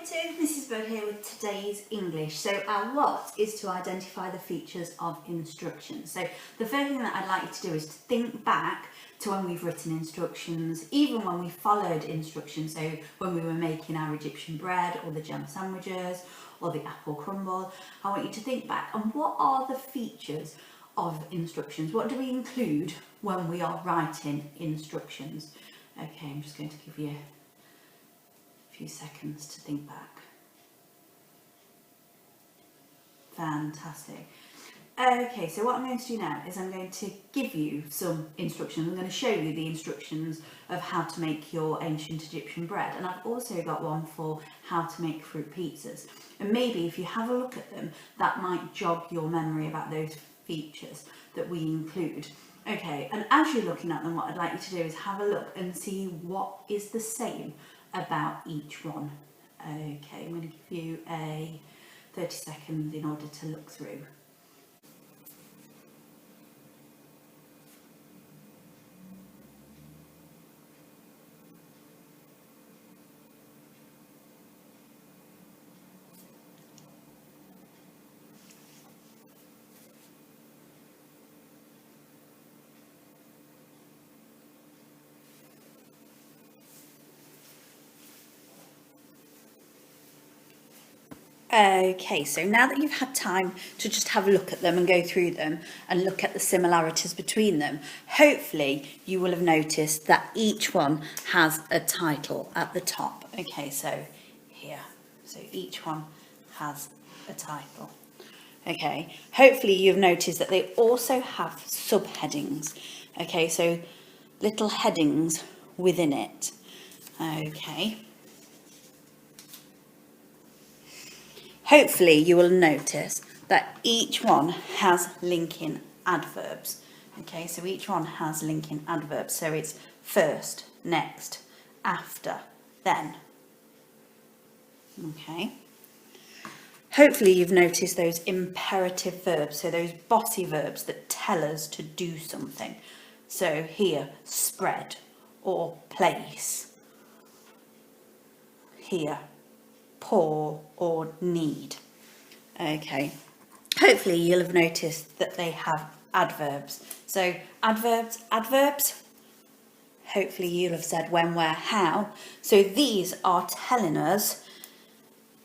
Creative, Mrs. Bird here with today's English. So our what is to identify the features of instructions. So the first thing that I'd like you to do is to think back to when we've written instructions, even when we followed instructions. So when we were making our Egyptian bread or the jam sandwiches or the apple crumble, I want you to think back and what are the features of instructions? What do we include when we are writing instructions? Okay, I'm just going to give you few seconds to think back. Fantastic. Okay, so what I'm going to do now is I'm going to give you some instructions. I'm going to show you the instructions of how to make your ancient Egyptian bread, and I've also got one for how to make fruit pizzas. And maybe if you have a look at them, that might jog your memory about those features that we include. Okay, and as you're looking at them, what I'd like you to do is have a look and see what is the same about each one. Okay, I'm going to give you a 30 seconds in order to look through. Okay, so now that you've had time to just have a look at them and go through them and look at the similarities between them, hopefully you will have noticed that each one has a title at the top. Okay, so here, so each one has a title. Okay, hopefully you've noticed that they also have subheadings. Okay, so little headings within it. Okay. Hopefully you will notice that each one has linking adverbs. Okay, so each one has linking adverbs. So it's first, next, after, then. Okay. Hopefully you've noticed those imperative verbs, so those bossy verbs that tell us to do something. So here, spread or place. Here, pour or need. Okay, hopefully you'll have noticed that they have adverbs. So adverbs. Hopefully you'll have said when, where, how. So these are telling us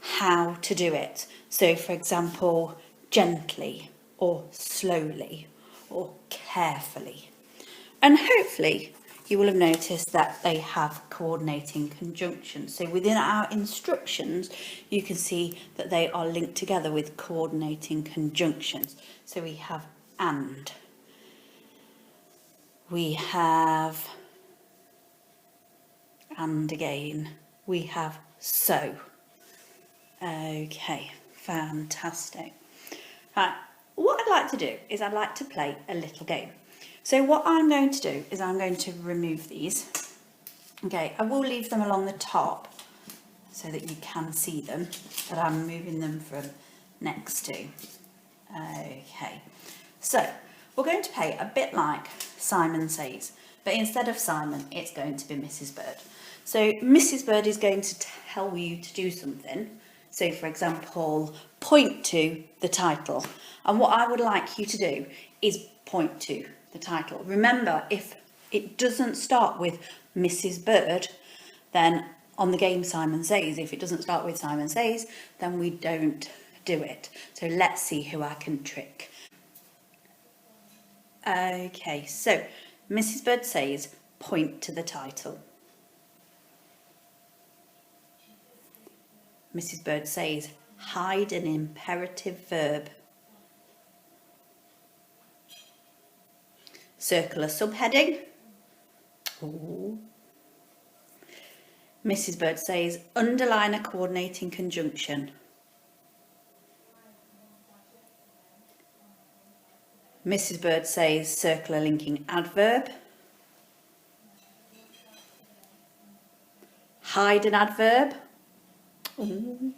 how to do it. So for example, gently or slowly or carefully. And hopefully you will have noticed that they have coordinating conjunctions. So within our instructions, you can see that they are linked together with coordinating conjunctions. So we have and. We have and again. We have so. Okay, fantastic. Right, what I'd like to do is I'd like to play a little game. So what I'm going to do is I'm going to remove these. Okay, I will leave them along the top so that you can see them, but I'm moving them from next to. Okay, so we're going to play a bit like Simon Says, but instead of Simon, it's going to be Mrs. Bird. So Mrs. Bird is going to tell you to do something. So for example, point to the title. And what I would like you to do is point to the title. Remember, if it doesn't start with Mrs. Bird, then on the game Simon Says, if it doesn't start with Simon Says, then we don't do it. So let's see who I can trick. Okay, so Mrs. Bird says, point to the title. Mrs. Bird says, hide an imperative verb. Circle a subheading. Ooh. Mrs. Bird says, underline a coordinating conjunction. Mrs. Bird says, circle a linking adverb. Hide an adverb. Ooh.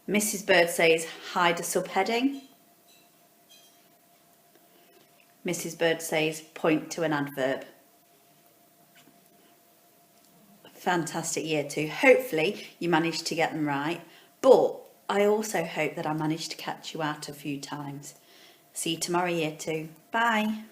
Mrs. Bird says, hide a subheading. Mrs. Bird says, point to an adverb. fantastic year two. Hopefully you managed to get them right, but I also hope that I managed to catch you out a few times. See you tomorrow, year two. Bye.